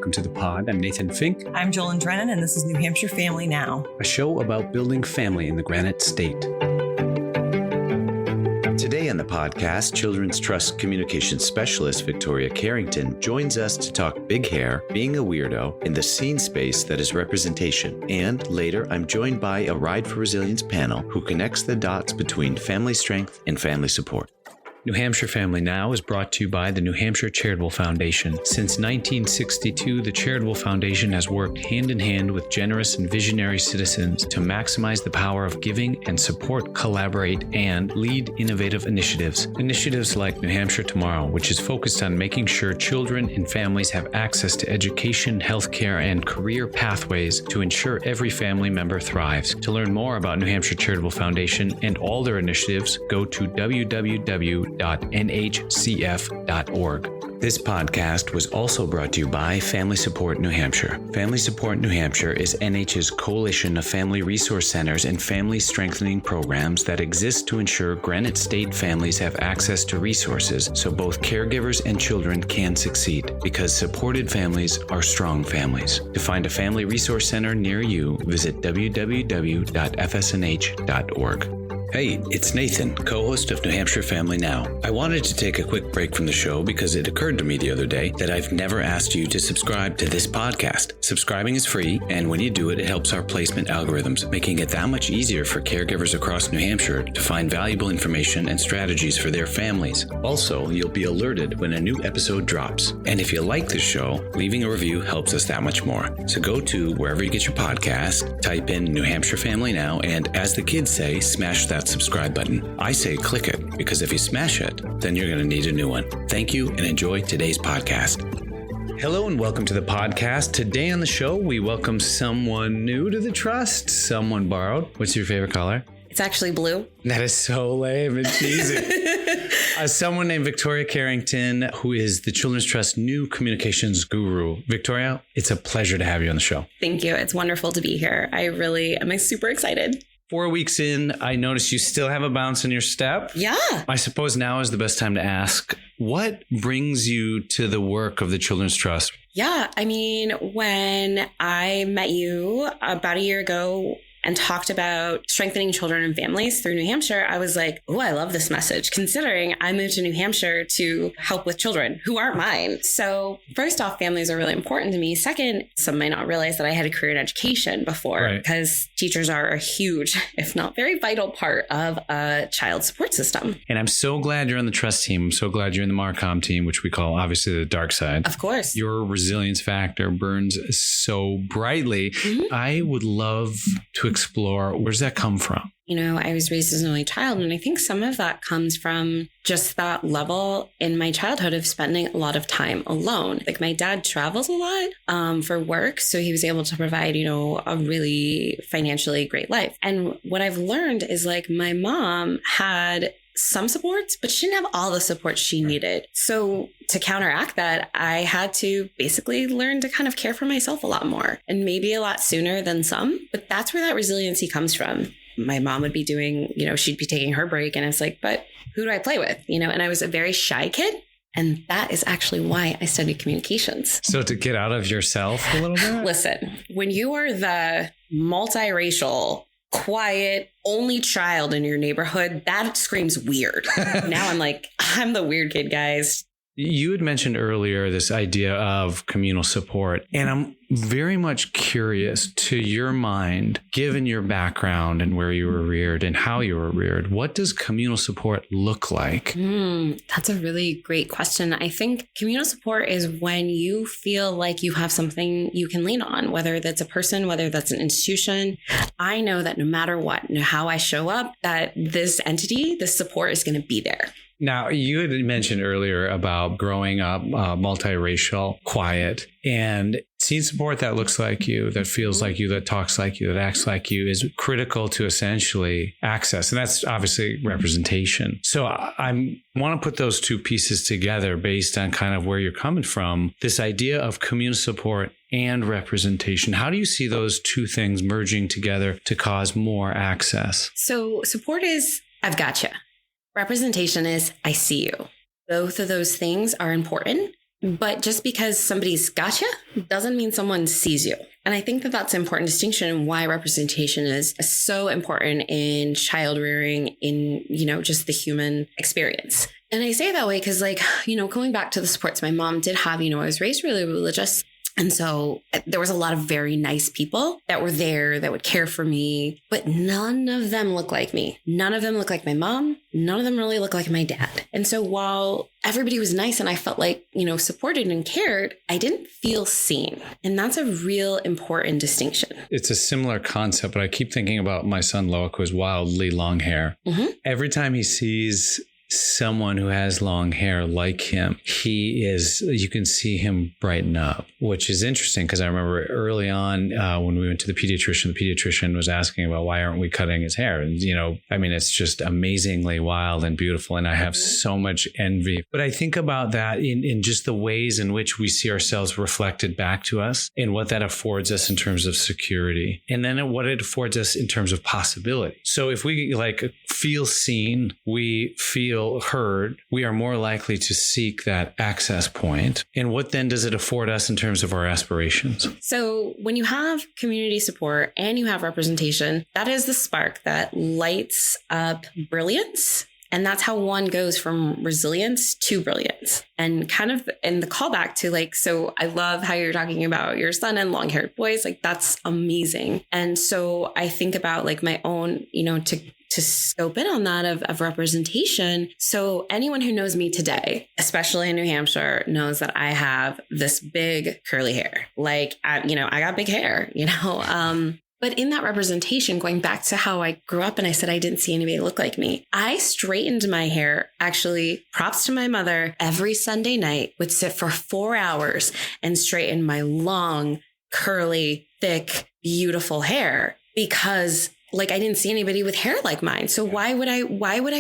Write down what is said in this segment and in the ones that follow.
welcome to the pod. I'm Nathan Fink. I'm Jolyn Drennan, and this is New Hampshire Family Now, a show about building family in the Granite State. Today on the podcast, Children's Trust Communications Specialist Victoria Carrington joins us to talk big hair, being a weirdo, in the scene space that is representation. And later, I'm joined by a Ride for Resilience panel who connects the dots between family strength and family support. New Hampshire Family Now is brought to you by the New Hampshire Charitable Foundation. Since 1962, the Charitable Foundation has worked hand in hand with generous and visionary citizens to maximize the power of giving and support, collaborate, and lead innovative initiatives. Initiatives like New Hampshire Tomorrow, which is focused on making sure children and families have access to education, healthcare, and career pathways to ensure every family member thrives. To learn more about New Hampshire Charitable Foundation and all their initiatives, go to www.nhcf.org. This podcast was also brought to you by Family Support New Hampshire. Family Support New Hampshire is NH's coalition of family resource centers and family strengthening programs that exist to ensure Granite State families have access to resources so both caregivers and children can succeed, because supported families are strong families. To find a family resource center near you, visit www.fsnh.org. Hey, it's Nathan, co-host of New Hampshire Family Now. I wanted to take a quick break from the show because it occurred to me the other day that I've never asked you to subscribe to this podcast. Subscribing is free, and when you do it, it helps our placement algorithms, making it that much easier for caregivers across New Hampshire to find valuable information and strategies for their families. Also, you'll be alerted when a new episode drops. And if you like the show, leaving a review helps us that much more. So go to wherever you get your podcast, type in New Hampshire Family Now, and as the kids say, smash that subscribe button. I say click it, because if you smash it, then you're going to need a new one. Thank you and enjoy today's podcast. Hello and welcome to the podcast. Today on the show, we welcome someone new to the trust, someone borrowed. What's your favorite color? It's actually blue. That is so lame and cheesy. Someone named Victoria Carrington, who is the Children's Trust new communications guru. Victoria, it's a pleasure to have you on the show. Thank you. It's wonderful to be here. I really am super excited. 4 weeks in, I noticed you still have a bounce in your step. Yeah. I suppose now is the best time to ask, what brings you to the work of the Children's Trust? Yeah. I mean, when I met you about a year ago and talked about strengthening children and families through New Hampshire, I was like, oh, I love this message, considering I moved to New Hampshire to help with children who aren't mine. So first off, families are really important to me. Second, some might not realize that I had a career in education before, because teachers are a huge, if not very vital part of a child support system. And I'm so glad you're on the trust team. I'm so glad you're in the Marcom team, which we call obviously the dark side. Of course. Your resilience factor burns so brightly. Mm-hmm. I would love to explore, where's that come from? You know, I was raised as an only child, and I think some of that comes from just that level in my childhood of spending a lot of time alone. Like, my dad travels a lot for work, so he was able to provide, you know, a really financially great life. And what I've learned is, like, my mom had some supports, but she didn't have all the support she needed. So to counteract that, I had to basically learn to kind of care for myself a lot more, and maybe a lot sooner than some. But that's where that resiliency comes from. My mom would be doing, you know, she'd be taking her break, and it's like, but who do I play with? You know, and I was a very shy kid. And that is actually why I studied communications. So to get out of yourself a little bit? Listen, when you are the multiracial, quiet, only child in your neighborhood, that screams weird. Now I'm like, I'm the weird kid, guys. You had mentioned earlier this idea of communal support, and I'm very much curious, to your mind, given your background and where you were reared and how you were reared, what does communal support look like? That's a really great question. I think communal support is when you feel like you have something you can lean on, whether that's a person, whether that's an institution. I know that no matter what, how I show up, that this entity, this support is going to be there. Now, you had mentioned earlier about growing up multiracial, quiet, and seeing support that looks like you, that feels like you, that talks like you, that acts like you is critical to essentially access. And that's obviously representation. So I want to put those two pieces together based on kind of where you're coming from, this idea of communal support and representation. How do you see those two things merging together to cause more access? So support is, I've got you. Representation is, I see you. Both of those things are important. But just because somebody's got you doesn't mean someone sees you. And I think that that's an important distinction and why representation is so important in child rearing, in, just the human experience. And I say it that way because, going back to the supports my mom did have, I was raised really religious. And so there was a lot of very nice people that were there that would care for me, but none of them look like me. None of them look like my mom. None of them really look like my dad. And so while everybody was nice and I felt like, supported and cared, I didn't feel seen. And that's a real important distinction. It's a similar concept, but I keep thinking about my son Loic, who has wildly long hair. Mm-hmm. Every time he sees someone who has long hair like him, you can see him brighten up, which is interesting because I remember early on when we went to the pediatrician was asking about why aren't we cutting his hair? And, it's just amazingly wild and beautiful. And I have so much envy. But I think about that in just the ways in which we see ourselves reflected back to us and what that affords us in terms of security. And then what it affords us in terms of possibility. So if we feel seen, we feel heard, we are more likely to seek that access point. And what then does it afford us in terms of our aspirations? So when you have community support and you have representation, that is the spark that lights up brilliance. And that's how one goes from resilience to brilliance. And the callback to so I love how you're talking about your son and long-haired boys, that's amazing. And so I think about my own, to scope in on that of representation. So anyone who knows me today, especially in New Hampshire, knows that I have this big curly hair. I got big hair, But in that representation, going back to how I grew up and I said I didn't see anybody look like me, I straightened my hair. Actually, props to my mother, every Sunday night would sit for 4 hours and straighten my long, curly, thick, beautiful hair because I didn't see anybody with hair like mine. So why would I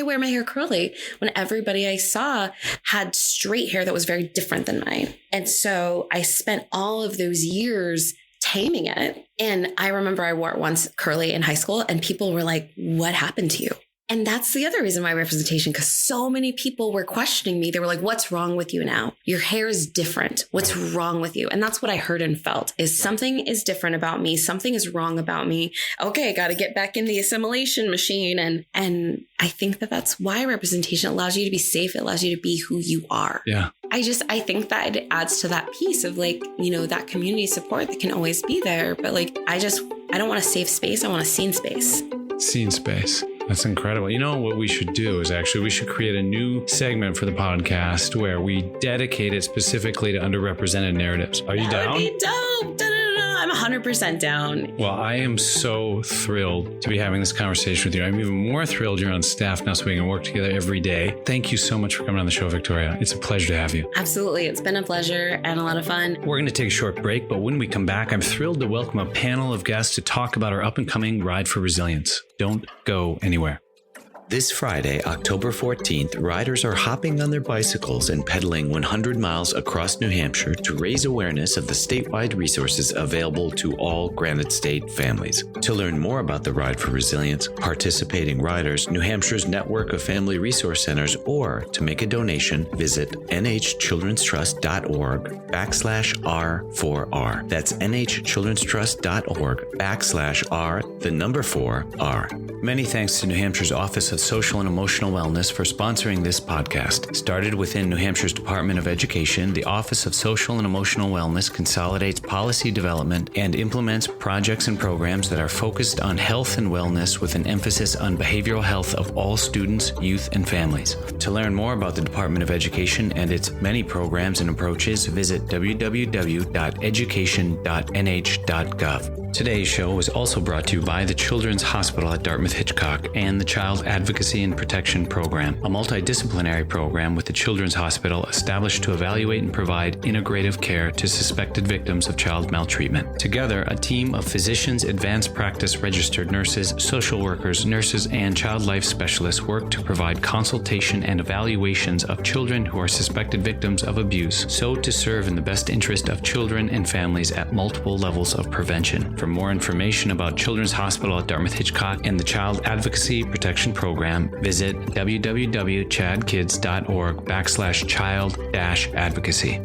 wear my hair curly when everybody I saw had straight hair that was very different than mine? And so I spent all of those years taming it. And I remember I wore it once curly in high school and people were like, what happened to you? And that's the other reason why representation, because so many people were questioning me. They were like, what's wrong with you now? Your hair is different. What's wrong with you? And that's what I heard and felt is something is different about me. Something is wrong about me. Okay, got to get back in the assimilation machine. And I think that that's why representation allows you to be safe. It allows you to be who you are. Yeah. I think that it adds to that piece of that community support that can always be there. But I don't want a safe space. I want a seen space. Seen space. That's incredible. What we should do is we should create a new segment for the podcast where we dedicate it specifically to underrepresented narratives. Are you down? That would be dope. I'm 100% down. Well, I am so thrilled to be having this conversation with you. I'm even more thrilled you're on staff now so we can work together every day. Thank you so much for coming on the show, Victoria. It's a pleasure to have you. Absolutely. It's been a pleasure and a lot of fun. We're going to take a short break, but when we come back, I'm thrilled to welcome a panel of guests to talk about our up-and-coming Ride for Resilience. Don't go anywhere. This Friday, October 14th, riders are hopping on their bicycles and pedaling 100 miles across New Hampshire to raise awareness of the statewide resources available to all Granite State families. To learn more about the Ride for Resilience, participating riders, New Hampshire's network of family resource centers, or to make a donation, visit nhchildrenstrust.org/R4R. That's nhchildrenstrust.org/R4R. Many thanks to New Hampshire's Office of Social and Emotional Wellness for sponsoring this podcast. Started within New Hampshire's Department of Education, the Office of Social and Emotional Wellness consolidates policy development and implements projects and programs that are focused on health and wellness with an emphasis on behavioral health of all students, youth, and families. To learn more about the Department of Education and its many programs and approaches, visit www.education.nh.gov. Today's show was also brought to you by the Children's Hospital at Dartmouth-Hitchcock and the Child Advocacy and Protection Program, a multidisciplinary program with the Children's Hospital established to evaluate and provide integrative care to suspected victims of child maltreatment. Together, a team of physicians, advanced practice registered nurses, social workers, nurses, and child life specialists work to provide consultation and evaluations of children who are suspected victims of abuse, so to serve in the best interest of children and families at multiple levels of prevention. For more information about Children's Hospital at Dartmouth-Hitchcock and the Child Advocacy Protection Program, visit www.chadkids.org/child-advocacy.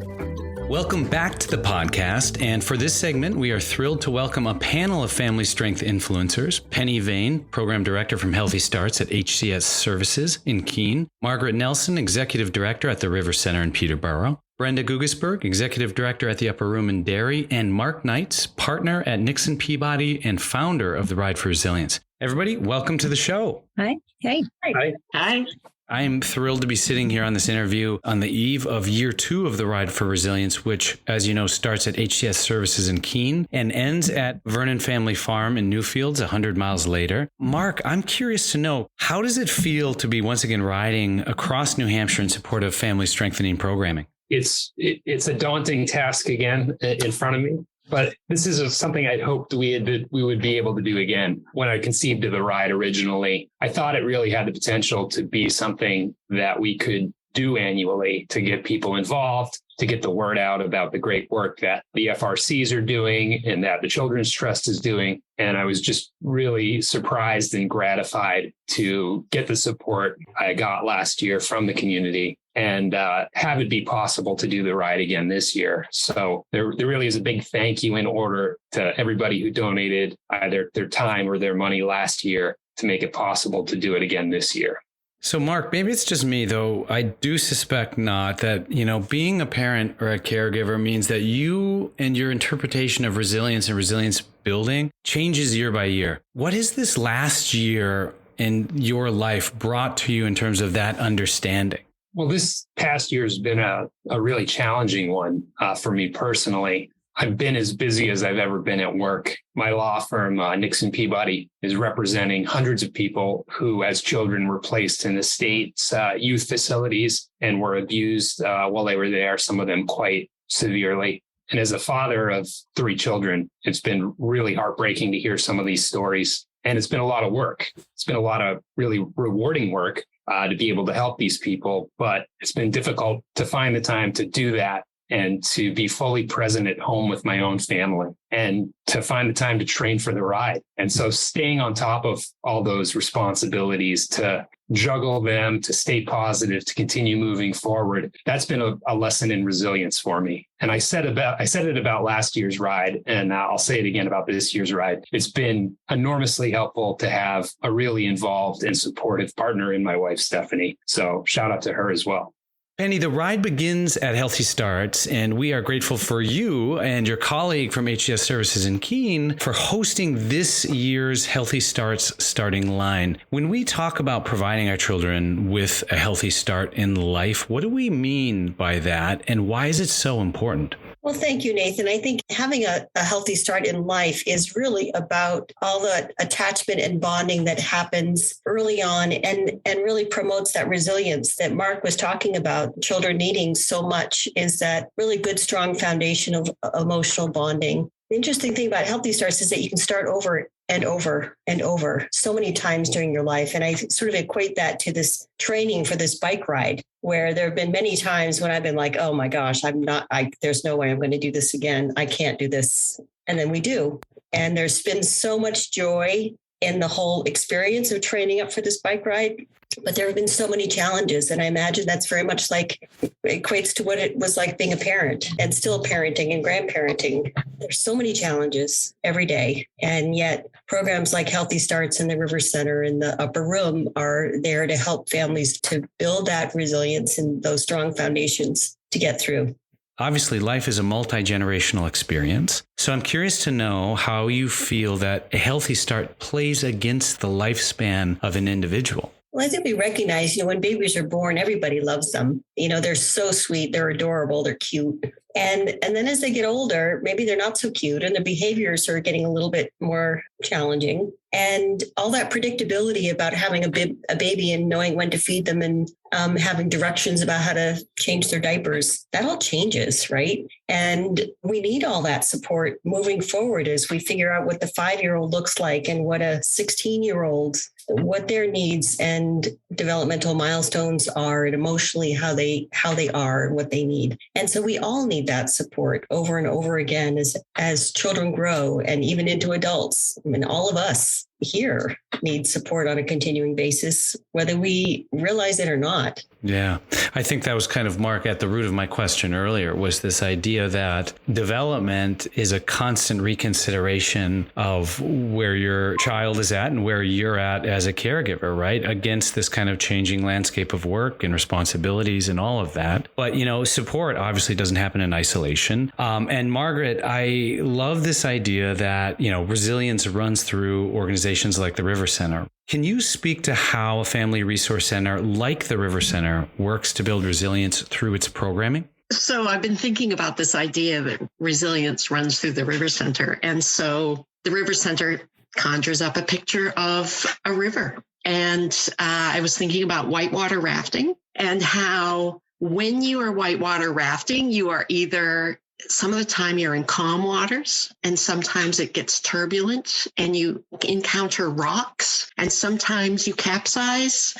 Welcome back to the podcast. And for this segment, we are thrilled to welcome a panel of family strength influencers. Penny Vane, Program Director from Healthy Starts at HCS Services in Keene. Margaret Nelson, Executive Director at the River Center in Peterborough. Brenda Gugisberg, Executive Director at the Upper Room in Derry. And Mark Knights, Partner at Nixon Peabody and founder of the Ride for Resilience. Everybody, welcome to the show. Hi. Hey. Hi. Hi. I am thrilled to be sitting here on this interview on the eve of year 2 of the Ride for Resilience, which, as you know, starts at HCS Services in Keene and ends at Vernon Family Farm in Newfields 100 miles later. Mark, I'm curious to know, how does it feel to be once again riding across New Hampshire in support of family strengthening programming? It's a daunting task again in front of me. But this is something I'd hoped we would be able to do again. When I conceived of the ride originally, I thought it really had the potential to be something that we could do annually to get people involved, to get the word out about the great work that the FRCs are doing and that the Children's Trust is doing. And I was just really surprised and gratified to get the support I got last year from the community and have it be possible to do the ride again this year. So there really is a big thank you in order to everybody who donated either their time or their money last year to make it possible to do it again this year. So, Mark, maybe it's just me, though. I do suspect not that, being a parent or a caregiver means that you and your interpretation of resilience and resilience building changes year by year. What has this last year in your life brought to you in terms of that understanding? Well, this past year has been a really challenging one for me personally. I've been as busy as I've ever been at work. My law firm, Nixon Peabody, is representing hundreds of people who, as children, were placed in the state's youth facilities and were abused while they were there, some of them quite severely. And as a father of 3 children, it's been really heartbreaking to hear some of these stories. And it's been a lot of work. It's been a lot of really rewarding work to be able to help these people. But it's been difficult to find the time to do that and to be fully present at home with my own family and to find the time to train for the ride. And so staying on top of all those responsibilities, to juggle them, to stay positive, to continue moving forward, that's been a lesson in resilience for me. And I said it about last year's ride, and I'll say it again about this year's ride. It's been enormously helpful to have a really involved and supportive partner in my wife, Stephanie. So shout out to her as well. Penny, the ride begins at Healthy Starts, and we are grateful for you and your colleague from HCS Services in Keene for hosting this year's Healthy Starts starting line. When we talk about providing our children with a healthy start in life, what do we mean by that, and why is it so important? Well, thank you, Nathan. I think having a healthy start in life is really about all the attachment and bonding that happens early on and really promotes that resilience that Mark was talking about. Children needing so much is that really good, strong foundation of emotional bonding. The interesting thing about Healthy Starts is that you can start over and over and over so many times during your life. And I sort of equate that to this training for this bike ride, where there have been many times when I've been like, oh my gosh, there's no way I'm going to do this again. I can't do this. And then we do. And there's been so much joy in the whole experience of training up for this bike ride. But there have been so many challenges. And I imagine that's very much like equates to what it was like being a parent and still parenting and grandparenting. There's so many challenges every day. And yet programs like Healthy Starts and the River Center and the Upper Room are there to help families to build that resilience and those strong foundations to get through. Obviously, life is a multi-generational experience. So I'm curious to know how you feel that a healthy start plays against the lifespan of an individual. Well, I think we recognize, when babies are born, everybody loves them. They're so sweet, they're adorable, they're cute. And then as they get older, maybe they're not so cute and their behaviors are getting a little bit more challenging. And all that predictability about having a baby and knowing when to feed them and having directions about how to change their diapers, that all changes, right? And we need all that support moving forward as we figure out what the 5-year-old looks like and what a 16-year-old, what their needs and developmental milestones are, and emotionally how they are and what they need. And so we all need that support over and over again as children grow and even into adults. I mean, all of us here need support on a continuing basis, whether we realize it or not. Yeah. I think that was kind of, Mark, at the root of my question earlier, was this idea that development is a constant reconsideration of where your child is at and where you're at as a caregiver, right? Against this kind of changing landscape of work and responsibilities and all of that. But, support obviously doesn't happen in isolation. And Margaret, I love this idea that, resilience runs through organizations like the River Center. Can you speak to how a family resource center like the River Center works to build resilience through its programming? So I've been thinking about this idea that resilience runs through the River Center. And so the River Center conjures up a picture of a river. And I was thinking about whitewater rafting and how when you are whitewater rafting, you are either some of the time you're in calm waters and sometimes it gets turbulent and you encounter rocks and sometimes you capsize.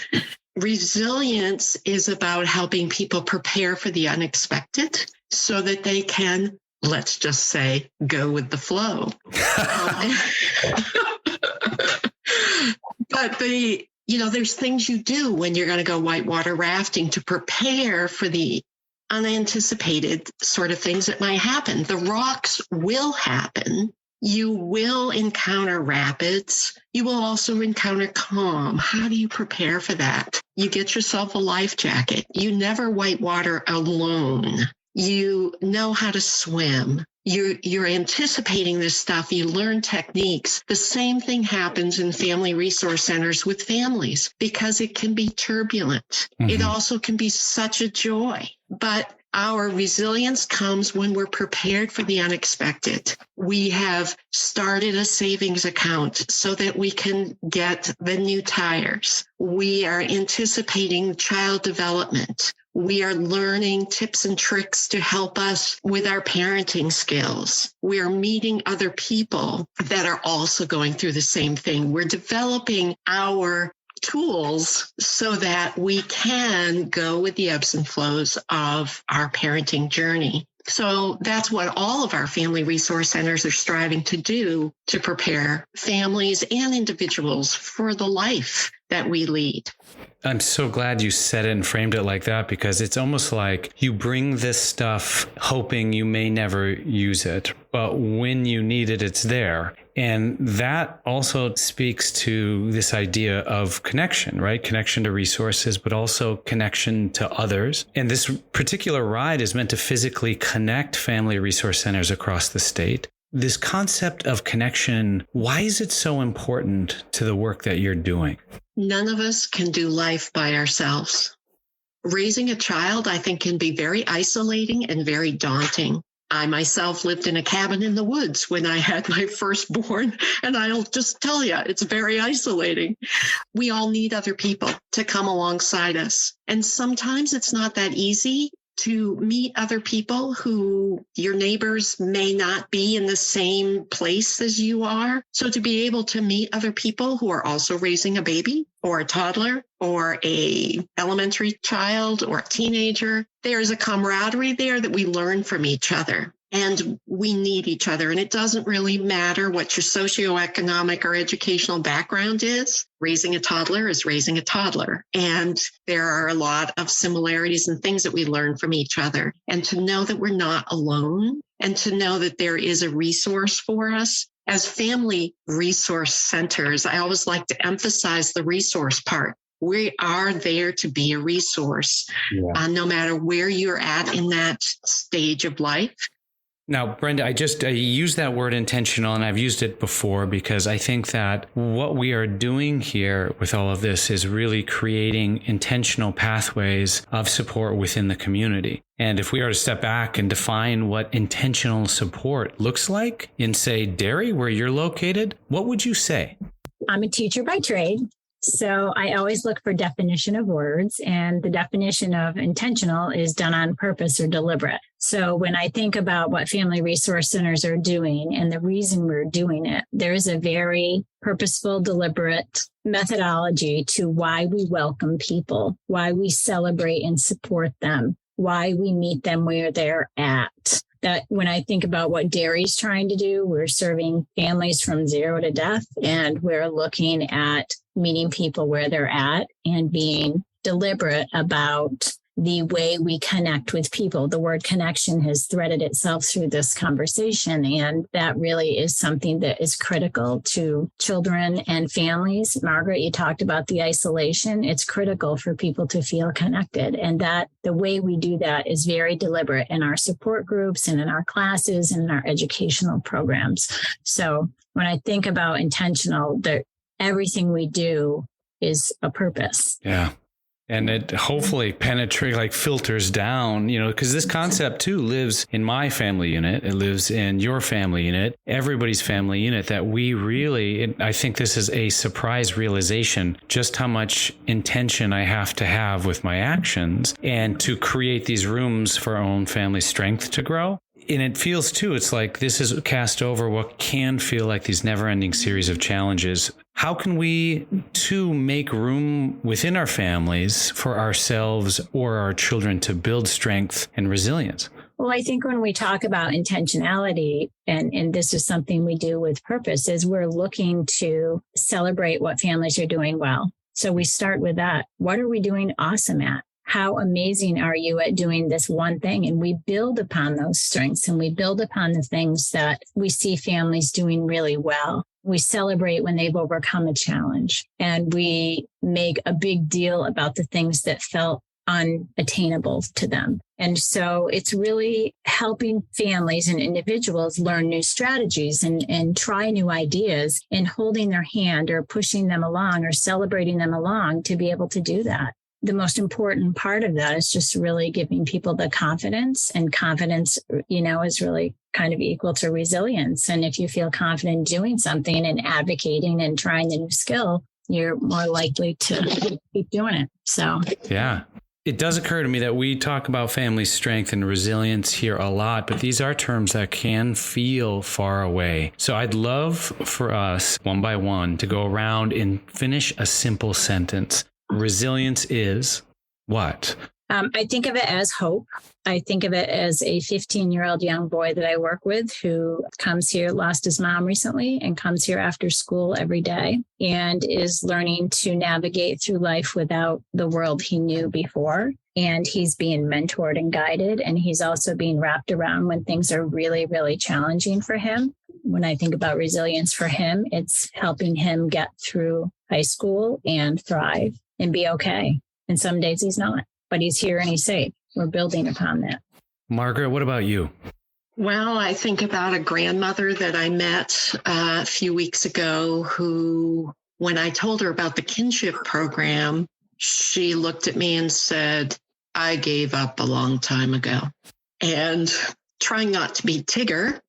Resilience is about helping people prepare for the unexpected so that they can, let's just say, go with the flow. But there's things you do when you're going to go whitewater rafting to prepare for the unanticipated sort of things that might happen. The rocks will happen. You will encounter rapids. You will also encounter calm. How do you prepare for that? You get yourself a life jacket. You never whitewater alone. You know how to swim. You're anticipating this stuff. You learn techniques. The same thing happens in family resource centers with families because it can be turbulent. Mm-hmm. It also can be such a joy. But our resilience comes when we're prepared for the unexpected. We have started a savings account so that we can get the new tires. We are anticipating child development. We are learning tips and tricks to help us with our parenting skills. We are meeting other people that are also going through the same thing. We're developing our tools so that we can go with the ebbs and flows of our parenting journey. So that's what all of our family resource centers are striving to do to prepare families and individuals for the life that we lead. I'm so glad you said it and framed it like that, because it's almost like you bring this stuff hoping you may never use it, but when you need it, it's there. And that also speaks to this idea of connection, right? Connection to resources, but also connection to others. And this particular ride is meant to physically connect family resource centers across the state. This concept of connection, why is it so important to the work that you're doing? None of us can do life by ourselves. Raising a child, I think, can be very isolating and very daunting. I myself lived in a cabin in the woods when I had my firstborn, and I'll just tell you, it's very isolating. We all need other people to come alongside us. And sometimes it's not that easy to meet other people who your neighbors may not be in the same place as you are. So to be able to meet other people who are also raising a baby or a toddler or a elementary child or a teenager, there's a camaraderie there that we learn from each other. And we need each other. And it doesn't really matter what your socioeconomic or educational background is. Raising a toddler is raising a toddler. And there are a lot of similarities and things that we learn from each other. And to know that we're not alone and to know that there is a resource for us. As family resource centers, I always like to emphasize the resource part. We are there to be a resource, no matter where you're at in that stage of life. Now, Brenda, I use that word intentional, and I've used it before because I think that what we are doing here with all of this is really creating intentional pathways of support within the community. And if we are to step back and define what intentional support looks like in, say, Derry, where you're located, what would you say? I'm a teacher by trade. So I always look for definition of words, and the definition of intentional is done on purpose or deliberate. So when I think about what family resource centers are doing and the reason we're doing it, there is a very purposeful, deliberate methodology to why we welcome people, why we celebrate and support them, why we meet them where they're at. That when I think about what Derry's trying to do, we're serving families from 0 to death, and we're looking at meeting people where they're at and being deliberate about the way we connect with people. The word connection has threaded itself through this conversation, and that really is something that is critical to children and families. Margaret, you talked about the isolation. It's critical for people to feel connected, and that the way we do that is very deliberate in our support groups and in our classes and in our educational programs. So when I think about intentional, that everything we do is a purpose. Yeah. And it hopefully filters down, because this concept too lives in my family unit. It lives in your family unit, everybody's family unit, that we really, I think this is a surprise realization, just how much intention I have to have with my actions and to create these rooms for our own family strength to grow. And it feels too, it's like this is cast over what can feel like these never-ending series of challenges. How can we too make room within our families for ourselves or our children to build strength and resilience? Well, I think when we talk about intentionality, and this is something we do with purpose, is we're looking to celebrate what families are doing well. So we start with that. What are we doing awesome at? How amazing are you at doing this one thing? And we build upon those strengths, and we build upon the things that we see families doing really well. We celebrate when they've overcome a challenge, and we make a big deal about the things that felt unattainable to them. And so it's really helping families and individuals learn new strategies and try new ideas, and holding their hand or pushing them along or celebrating them along to be able to do that. The most important part of that is just really giving people the confidence, and confidence, is really kind of equal to resilience. And if you feel confident doing something and advocating and trying the new skill, you're more likely to keep doing it. So, yeah. It does occur to me that we talk about family strength and resilience here a lot, but these are terms that can feel far away. So I'd love for us, one by one, to go around and finish a simple sentence. Resilience is what? I think of it as hope. I think of it as a 15-year-old young boy that I work with who comes here, lost his mom recently, and comes here after school every day and is learning to navigate through life without the world he knew before. And he's being mentored and guided, and he's also being wrapped around when things are really, really challenging for him. When I think about resilience for him, it's helping him get through high school and thrive and be okay. And some days he's not, but he's here and he's safe. We're building upon that. Margaret, what about you? Well, I think about a grandmother that I met a few weeks ago who, when I told her about the kinship program, she looked at me and said, I gave up a long time ago. And trying not to be Tigger,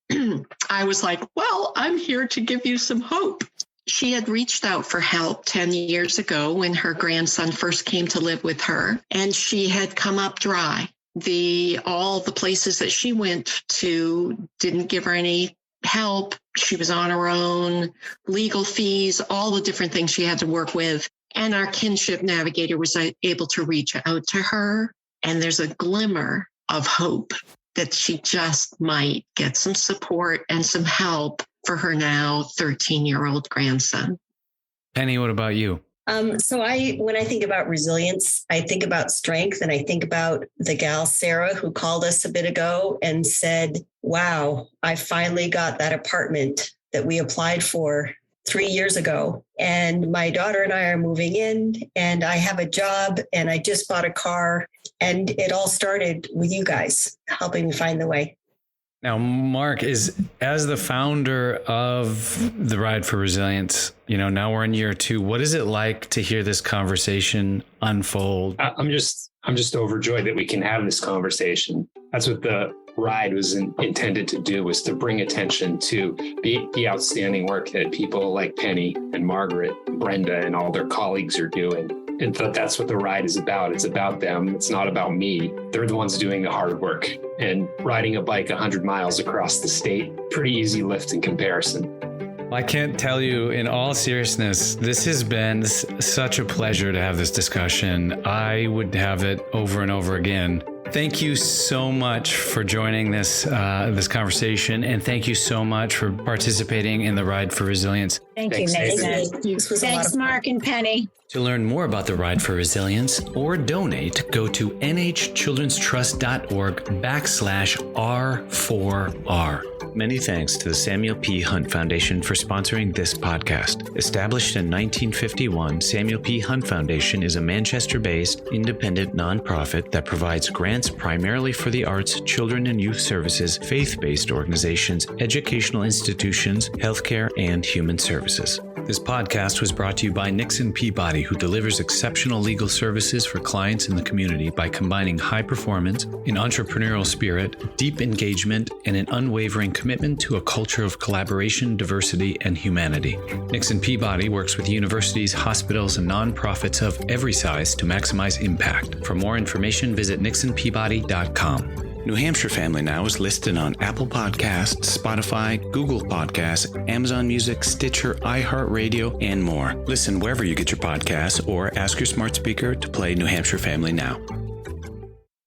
I was like, well, I'm here to give you some hope. She had reached out for help 10 years ago when her grandson first came to live with her, and she had come up dry. All the places that she went to didn't give her any help. She was on her own, legal fees, all the different things she had to work with. And our kinship navigator was able to reach out to her. And there's a glimmer of hope that she just might get some support and some help for her now 13-year-old grandson. Penny, what about you? So when I think about resilience, I think about strength, and I think about the gal, Sarah, who called us a bit ago and said, wow, I finally got that apartment that we applied for 3 years ago. And my daughter and I are moving in, and I have a job, and I just bought a car. And it all started with you guys helping me find the way. Now, Mark, as the founder of the Ride for Resilience, now we're in year 2. What is it like to hear this conversation unfold? I'm just overjoyed that we can have this conversation. That's what the ride was intended to do, was to bring attention to the outstanding work that people like Penny and Margaret, Brenda, and all their colleagues are doing. And that's what the ride is about. It's about them. It's not about me. They're the ones doing the hard work. And riding a bike 100 miles across the state, pretty easy lift in comparison. I can't tell you, in all seriousness, this has been such a pleasure to have this discussion. I would have it over and over again. Thank you so much for joining this conversation, and thank you so much for participating in the Ride for Resilience. Thank you, Nathan. Thanks, Mark and Penny. To learn more about the Ride for Resilience or donate, go to nhchildrenstrust.org/R4R. Many thanks to the Samuel P. Hunt Foundation for sponsoring this podcast. Established in 1951, Samuel P. Hunt Foundation is a Manchester-based, independent nonprofit that provides grants primarily for the arts, children and youth services, faith-based organizations, educational institutions, healthcare, and human services. This podcast was brought to you by Nixon Peabody, who delivers exceptional legal services for clients in the community by combining high performance, an entrepreneurial spirit, deep engagement, and an unwavering commitment to a culture of collaboration, diversity, and humanity. Nixon Peabody works with universities, hospitals, and nonprofits of every size to maximize impact. For more information, visit nixonpeabody.com. New Hampshire Family Now is listed on Apple Podcasts, Spotify, Google Podcasts, Amazon Music, Stitcher, iHeartRadio, and more. Listen wherever you get your podcasts or ask your smart speaker to play New Hampshire Family Now.